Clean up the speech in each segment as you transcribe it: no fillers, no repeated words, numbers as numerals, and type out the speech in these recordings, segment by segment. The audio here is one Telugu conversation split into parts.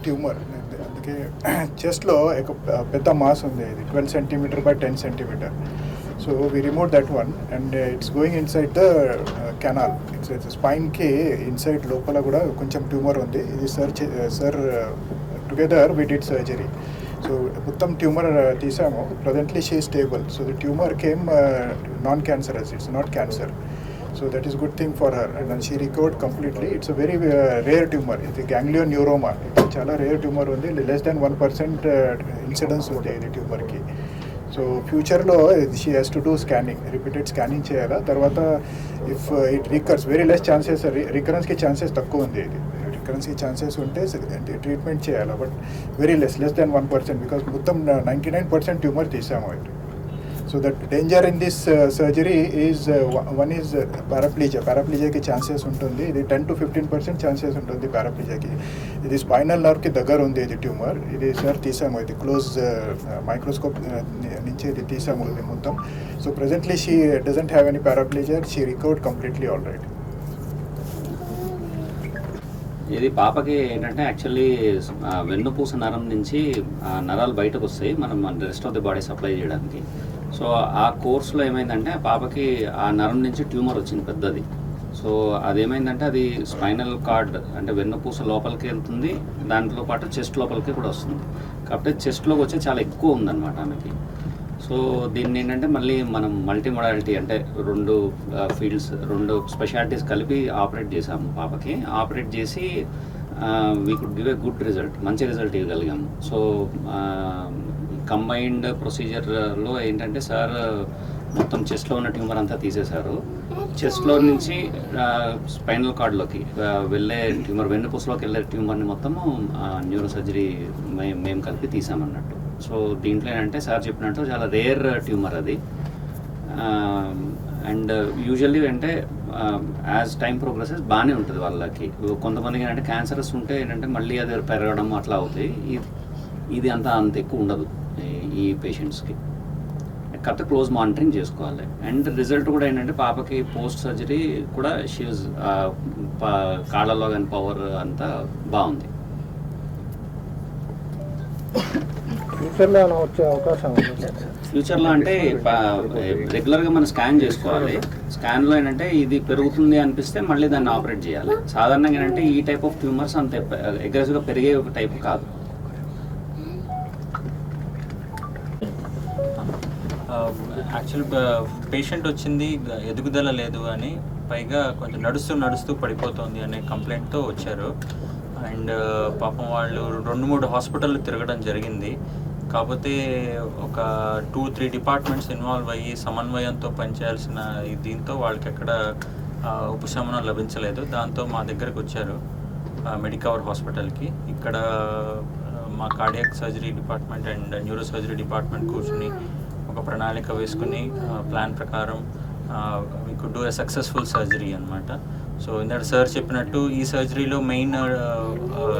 ట్యూమర్, అందుకే చెస్ట్లో ఒక పెద్ద మాస్ ఉంది, ఇది 12 cm by 10 cm. So we remove that one and it's going inside the canal. It's స్పైన్కి ఇన్సైడ్ లోపల కూడా కొంచెం ట్యూమర్ ఉంది. ఇది sir together we did surgery. So మొత్తం ట్యూమర్ తీసాము. Presently she stable. So the tumour came non cancerous, it's not cancer. So that is good thing for her and she recovered completely. It's a very rare tumor. It's a ganglioneuroma. It's chala rare tumor undi, less than 1% incidence undi ee tumor ki. So future lo she has to do scanning, repeated scanning cheyala. Tarvata if it recurs, very less chances recurrence ki chances takku undi. Recurrence ki chances unte treatment cheyala, but very less than 1%, because muttam 99% tumor teesamu. So the danger in this surgery is one is paraplegia. Paraplegia ki chances untundi. Idi 10 to 15% chances untundi paraplegia ki. Idi spinal nerve ki dagar undi idi tumor. Idi sir teesamu, idi close microscope nunchi idi teesamu idi mottam. So presently she doesn't have any paraplegia. She recovered completely all right. ఇది పాపకి ఏంటంటే యాక్చువల్లీ వెన్నుపూస నరం నుంచి నరాలు బయటకు వస్తాయి మనం rest of the body supply చేయడానికి. సో ఆ కోర్సులో ఏమైందంటే పాపకి ఆ నరం నుంచి ట్యూమర్ వచ్చింది పెద్దది. సో అదేమైందంటే అది స్పైనల్ కార్డ్ అంటే వెన్నుపూస లోపలికి వెళ్తుంది, దాంట్లో పాటు చెస్ట్ లోపలికి కూడా వస్తుంది. కాబట్టి చెస్ట్లోకి వచ్చి చాలా ఎక్కువ ఉందన్నమాట ఆమెకి. సో దీన్ని ఏంటంటే మళ్ళీ మనం మల్టీ మోడాలిటీ అంటే రెండు ఫీల్డ్స్, రెండు స్పెషాలిటీస్ కలిపి ఆపరేట్ చేసాము పాపకి. ఆపరేట్ చేసి we could give a good result, మంచి రిజల్ట్ ఇవ్వగలిగాము. సో కంబైన్డ్ ప్రొసీజర్లో ఏంటంటే సార్ మొత్తం చెస్ట్లో ఉన్న ట్యూమర్ అంతా తీసేశారు. చెస్ట్లో నుంచి స్పైనల్ కార్డ్లోకి వెళ్ళే ట్యూమర్, వెన్నుపూసలోకి వెళ్ళే ట్యూమర్ని మొత్తము న్యూరో సర్జరీ మేము కలిపి తీసామన్నట్టు. సో దీంట్లో ఏంటంటే సార్ చెప్పినట్టు చాలా రేర్ ట్యూమర్ అది. అండ్ యూజువల్లీ అంటే యాజ్ టైం ప్రోగ్రెసెస్ బాగానే ఉంటుంది వాళ్ళకి. కొంతమందికి ఏంటంటే క్యాన్సరస్ ఉంటే ఏంటంటే మళ్ళీ అది పెరగడం అట్లా అవుతాయి. ఇది అంత ఎక్కువ ఉండదు ఈ పేషెంట్స్కి. కాకపోతే క్లోజ్ మానిటరింగ్ చేసుకోవాలి. అండ్ రిజల్ట్ కూడా ఏంటంటే పాపకి పోస్ట్ సర్జరీ కూడా షీజ్ కాళ్ళలో కానీ పవర్ అంతా బాగుంది. ఫ్యూచర్లో వచ్చే అవకాశం ఉంది. ఫ్యూచర్లో అంటే రెగ్యులర్గా మనం స్కాన్ చేసుకోవాలి. స్కాన్లో ఏంటంటే ఇది పెరుగుతుంది అనిపిస్తే మళ్ళీ దాన్ని ఆపరేట్ చేయాలి. సాధారణంగా ఏంటంటే ఈ టైప్ ఆఫ్ ట్యూమర్స్ అంత అగ్రెసివ్గా పెరిగే ఒక టైప్ కాదు. యాక్చువల్ పేషెంట్ వచ్చింది ఎదుగుదల లేదు అని, పైగా కొంచెం నడుస్తూ పడిపోతుంది అనే కంప్లైంట్తో వచ్చారు. అండ్ పాపం వాళ్ళు 2-3 హాస్పిటళ్ళు తిరగడం జరిగింది. కాకపోతే ఒక 2-3 డిపార్ట్మెంట్స్ ఇన్వాల్వ్ అయ్యి సమన్వయంతో పనిచేయాల్సిన దీంతో వాళ్ళకి ఎక్కడ ఉపశమనం లభించలేదు. దాంతో మా దగ్గరకు వచ్చారు మెడికవర్ హాస్పిటల్కి. ఇక్కడ మా cardiac surgery department and neuro surgery department కూర్చుని ఒక ప్రణాళిక వేసుకుని ప్లాన్ ప్రకారం we could do a successful surgery అనమాట. సో ఇందాక సార్ చెప్పినట్టు ఈ సర్జరీలో మెయిన్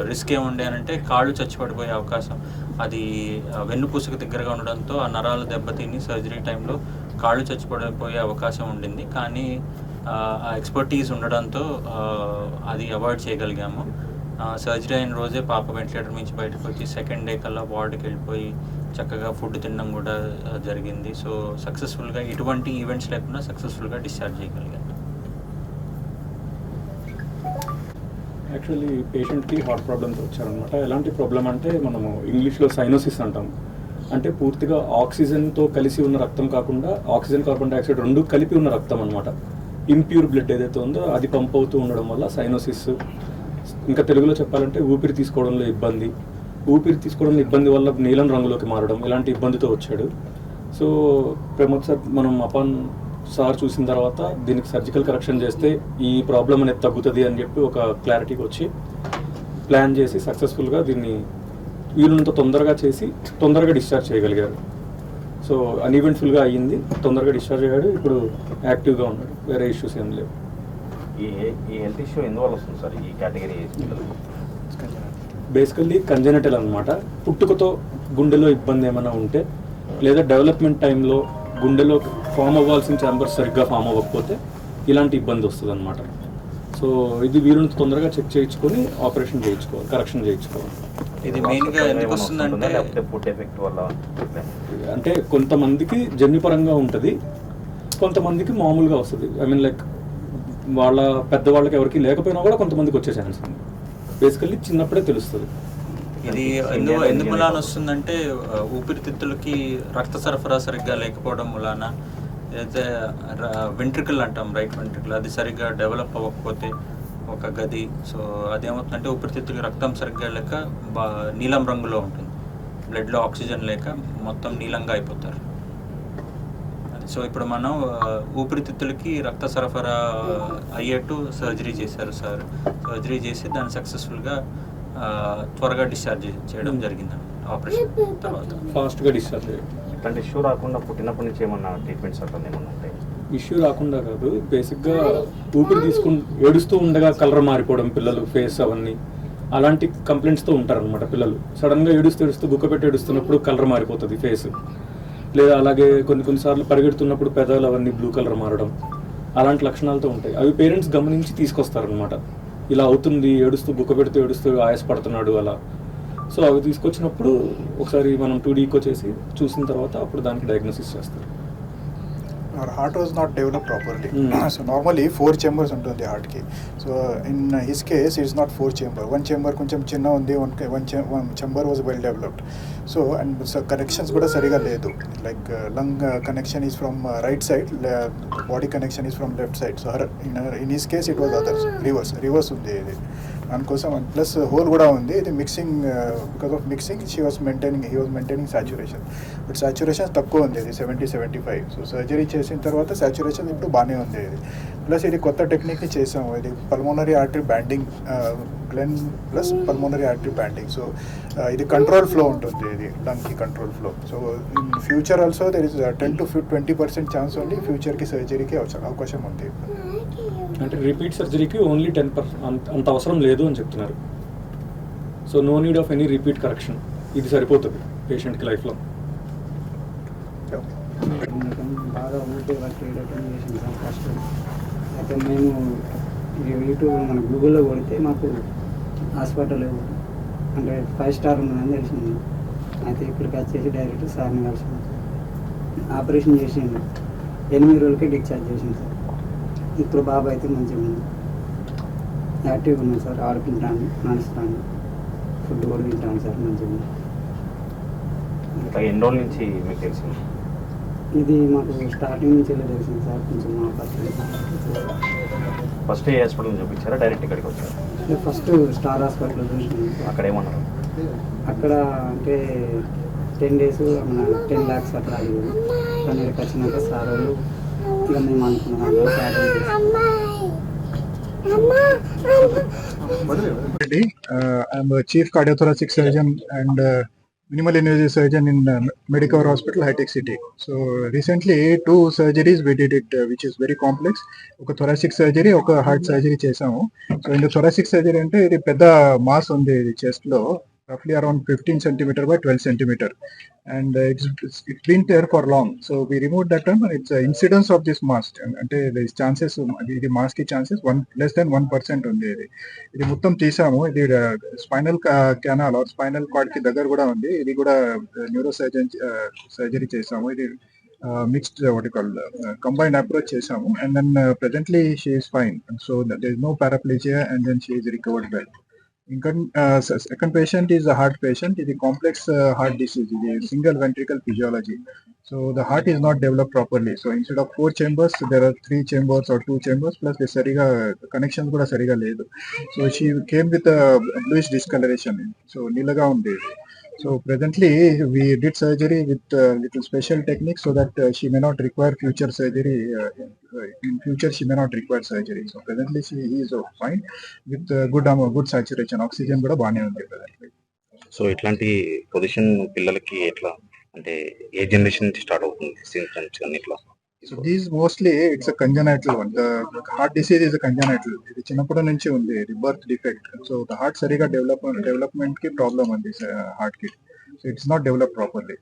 రిస్క్ ఏముండే అంటే కాళ్ళు చచ్చిపడిపోయే అవకాశం. అది వెన్నుపూసకు దగ్గరగా ఉండడంతో ఆ నరాలు దెబ్బతిని సర్జరీ టైంలో కాళ్ళు చచ్చిపడిపోయే అవకాశం ఉండింది. కానీ ఆ ఎక్స్పర్టీస్ ఉండడంతో అది అవాయిడ్ చేయగలిగాము. సర్జరీ అయిన రోజే పాప వెంటిలేటర్ నుంచి బయటకు వచ్చి సెకండ్ డే కల్లా వార్డుకి వెళ్ళిపోయి చక్కగా ఫుడ్ తినడం కూడా జరిగింది. సో సక్సెస్ఫుల్గా ఎటువంటి ఈవెంట్స్ లేకుండా సక్సెస్ఫుల్గా డిశ్చార్జ్ చేయగలిగాను. యాక్చువల్లీ పేషెంట్కి హార్ట్ ప్రాబ్లమ్స్ వచ్చారనమాట. ఎలాంటి ప్రాబ్లం అంటే మనము ఇంగ్లీష్లో సైనోసిస్ అంటాం. అంటే పూర్తిగా ఆక్సిజన్తో కలిసి ఉన్న రక్తం కాకుండా ఆక్సిజన్ కార్బన్ డైఆక్సైడ్ రెండు కలిపి ఉన్న రక్తం అనమాట. ఇంప్యూర్ బ్లడ్ ఏదైతే ఉందో అది పంప్ అవుతూ ఉండడం వల్ల సైనోసిస్. ఇంకా తెలుగులో చెప్పాలంటే ఊపిరి తీసుకోవడంలో ఇబ్బంది. ఊపిరి తీసుకోవడంలో ఇబ్బంది వల్ల నీలం రంగులోకి మారడం, ఇలాంటి ఇబ్బందితో వచ్చాడు. సో ప్రమోద్ సార్ మనం అపాన్ సార్ చూసిన తర్వాత దీనికి సర్జికల్ కరెక్షన్ చేస్తే ఈ ప్రాబ్లం అనేది తగ్గుతుంది అని చెప్పి ఒక క్లారిటీకి వచ్చి ప్లాన్ చేసి సక్సెస్ఫుల్గా దీన్ని వీలున్నంత తొందరగా చేసి తొందరగా డిశ్చార్జ్ చేయగలిగారు. సో అన్ఈవెంట్ఫుల్గా అయ్యింది, తొందరగా డిశ్చార్జ్ అయ్యాడు. ఇప్పుడు యాక్టివ్గా ఉన్నాడు, వేరే ఇష్యూస్ ఏం లేవు. ఈ హెల్త్ ఇష్యూ ఎందువల్ల వస్తుంది సార్ ఈ కేటగిరీ? బేసికల్లీ కంజెనిటల్ అనమాట. పుట్టుకతో గుండెలో ఇబ్బంది ఏమైనా ఉంటే లేదా డెవలప్మెంట్ టైంలో గుండెలో ఫామ్ అవ్వాల్సిన ఛాంబర్స్ సరిగ్గా ఫామ్ అవ్వకపోతే ఇలాంటి ఇబ్బంది వస్తుంది అనమాట. సో సో ఇది వీలుని తొందరగా చెక్ చేయించుకొని ఆపరేషన్ చేయించుకోవాలి, కరెక్షన్ చేయించుకోవాలి. ఇది మెయిన్గా ఎందుకు వస్తుందంటే లేకపోతే ఫుడ్ ఎఫెక్ట్ వల్ల అంటే కొంతమందికి జన్యుపరంగా ఉంటుంది, కొంతమందికి మామూలుగా వస్తుంది. ఐ మీన్ లైక్ వాళ్ళ పెద్దవాళ్ళకి ఎవరికి లేకపోయినా కూడా కొంతమందికి వచ్చే ఛాన్స్ ఉంది. బేసికల్లీ చిన్నప్పుడే తెలుస్తుంది. ఇది ఎందుకు మూలాన వస్తుందంటే ఊపిరితిత్తులకి రక్త సరఫరా సరిగ్గా లేకపోవడం మూలాన, అయితే వెంట్రికల్ అంటాం, రైట్ వెంట్రికల్, అది సరిగ్గా డెవలప్ అవ్వకపోతే ఒక గది, సో అదేమవుతుందంటే ఊపిరితిత్తులకి రక్తం సరిగ్గా లేక నీలం రంగులో ఉంటుంది, బ్లడ్లో ఆక్సిజన్ లేక మొత్తం నీలంగా అయిపోతారు. సో ఇప్పుడు మనం ఊపిరితిత్తులకి రక్త సరఫరా అయ్యేట్టు సర్జరీ చేశారు సార్. సర్జరీ చేసి దాన్ని సక్సెస్ఫుల్గా త్వరగా డిశ్చార్జ్ చేయడం జరిగింది ఆపరేషన్ తర్వాత. ఫాస్ట్గా డిశ్చార్జ్ అయ్యారు. ఇట్లాంటి ఇష్యూ రాకుండా పుట్టినప్పటి నుంచి ఏమన్నా ట్రీట్మెంట్స్ అట్లా ఏమన్నా ఉంటాయి? ఇష్యూ రాకుండా కాదు, బేసిక్గా ఊపిరి ఏడుస్తూ ఉండగా కలర్ మారిపోవడం పిల్లలు, ఫేస్ అవన్నీ అలాంటి కంప్లైంట్స్తో ఉంటారనమాట పిల్లలు. సడన్గా ఏడుస్తూ గుక్కపెట్టి ఏడుస్తున్నప్పుడు కలర్ మారిపోతుంది ఫేస్, లేదా అలాగే కొన్నిసార్లు పరిగెడుతున్నప్పుడు పెదాలు అవన్నీ బ్లూ కలర్ మారడం, అలాంటి లక్షణాలతో ఉంటాయి. అవి పేరెంట్స్ గమనించి తీసుకొస్తారనమాట. ఇలా అవుతుంది, గుక్కపెడుతూ ఆయాసపడుతున్నాడు అలా. సో అవి తీసుకొచ్చినప్పుడు ఒకసారి మనం 2D ఈకో చేసి చూసిన తర్వాత అప్పుడు దానికి డయాగ్నోసిస్ చేస్తారు. Our heart was not developed properly. So normally 4 chambers ఉంటుంది heart ki. So in his case it is not 4 chamber. One chamber కొంచెం చిన్న ఉంది, one chamber was well developed. So and connections కూడా సరిగా లేదు. Like lung connection is from right side, body connection is from left side. So in his case it was others, reverse ఉంది ఇది. దానికోసం ప్లస్ హోల్ కూడా ఉంది. ఇది mixing, because of mixing he was maintaining saturation, but saturation తక్కువ ఉంది, ఇది 70-75. సో సర్జరీ చేసిన తర్వాత సాచురేషన్ ఇప్పుడు బాగానే ఉంది ఇది. ప్లస్ ఇది కొత్త టెక్నిక్ని చేసాము, ఇది pulmonary artery banding, Glenn plus pulmonary artery banding. So ఇది కంట్రోల్ ఫ్లో ఉంటుంది, ఇది లంగ్కి control flow. So in future also there is 10-20% chance ఉంది ఫ్యూచర్కి సర్జరీకి అవకాశం ఉంది. అంటే రిపీట్ సర్జరీకి ఓన్లీ 10% అంత అవసరం లేదు అని చెప్తున్నారు. So no need of any repeat correction, ఇది సరిపోతుంది పేషెంట్కి లైఫ్లో. బాగా ఊపిరి పట్టేటట్టు చేసింది సార్ ఫస్ట్. అయితే మేము యూట్యూబ్ మన గూగుల్లో కొడితే మాకు హాస్పిటల్ అంటే 5 స్టార్ ఉన్నదని తెలిసింది. అయితే ఇక్కడికి వచ్చేసి డైరెక్ట్ సార్ని కలిసింది, ఆపరేషన్ చేసిండు, 8 రోజులకే డిశ్చార్జ్ చేసింది సార్. ఇప్పుడు బాబు అయితే మంచిగా ఉంది, యాక్టివ్గా ఉన్నాను సార్, ఆడుకుంటాను, నడుస్తాను, ఫుడ్ కూడా తింటాను సార్, మంచిగా ఉంది. ఎన్ని రోజుల నుంచి మీకు తెలిసింది? ఇది మాకు స్టార్టింగ్ నుంచి తెలిసింది సార్. కొంచెం మా ఫస్ట్ ఏ హాస్పిటల్ చూపించారా, డైరెక్ట్ ఇక్కడికి వచ్చారా? ఫస్ట్ స్టార్ హాస్పిటల్లో చూసినాం. అక్కడ ఏమన్నారు? అక్కడ అంటే 10 days మన 10 lakhs అట్లా అడిగారు. కానీ ఇక్కడికి వచ్చినాక సార్ వాళ్ళు ఇక మేము అనుకున్నాం I'm a chief cardiothoracic surgeon and minimal invasive surgeon in Medicover Hospital, High Tech City. So recently 2 surgeries we did it, which is very complex. ఒక thoracic surgery, ఒక heart surgery చేసాము. So in the thoracic surgery అంటే ఇది పెద్ద మాస్ ఉంది ఇది చెస్ట్ లో, roughly around 15 centimeter by 12 centimeter, and it's been there for long. So we removed that one. It's incidence of this mass ante the chances ఇది mass ki chances less than 1% ఉంది. ఇది మొత్తం తీసాము. ఇది spinal canal or spinal cord కి దగ్గర కూడా ఉంది. ఇది కూడా న్యూరో సర్జరీ చేసాము. ఇది mixed what you call combined approach చేసాము. And then presently she is fine, so there is no paraplegia, and then she is recovered well. Second patient is a heart patient. It is complex heart disease. It is single ventricle physiology. So the heart is not developed properly. So instead of 4 chambers, there are 3 chambers or 2 chambers. Plus the sariga connections kuda sariga ledu. So she came with a bluish discoloration. So nilaga undi. So presently we did surgery with little special techniques so that she may not require future surgery. In future she may not require surgery. So presently she is fine with good saturation. Oxygen kuda baane undi presently. So ఇట్లాంటి పొజిషన్ పిల్లలకి ఎట్లా అంటే ఏ జనరేషన్ నుంచి స్టార్ట్ అవుతుంది సింప్టమ్స్ కానీ ఇట్లా? So these mostly it's a congenital one. The heart disease is a congenital. ఇది చిన్నప్పటి నుంచి ఉంది, ఇది birth defect. So the heart సరిగా డెవలప్మెంట్ కి ప్రాబ్లం ఉంది హార్ట్ కి. So it's not develop properly.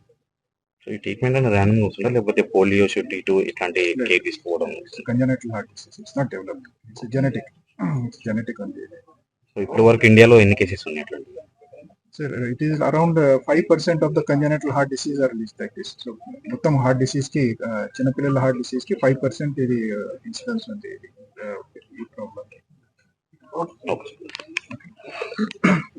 So ఈ ట్రీట్మెంట్ అనేది ర్యాండమ్ అవుతుందా లేకపోతే పోలియో, T2 ఇట్లాంటి కేర్ తీసుకోవడం? Congenital heart disease. It's not developed. It's a genetic. Genetic ఉంది. సో ఇప్పటి వరకు ఇండియాలో ఎన్ని కేసెస్ ఉన్నాయి అట్లాంటి? Sir it is around 5% of the congenital heart disease are list like this. So మొత్తం హార్ట్ డిసీజ్ కి చిన్నపిల్లల హార్ట్ డిసీజ్ కి 5% ఇది ఇన్సిడెన్స్ ఉంది, ఇది ఈ ప్రాబ్లం. ఓకే.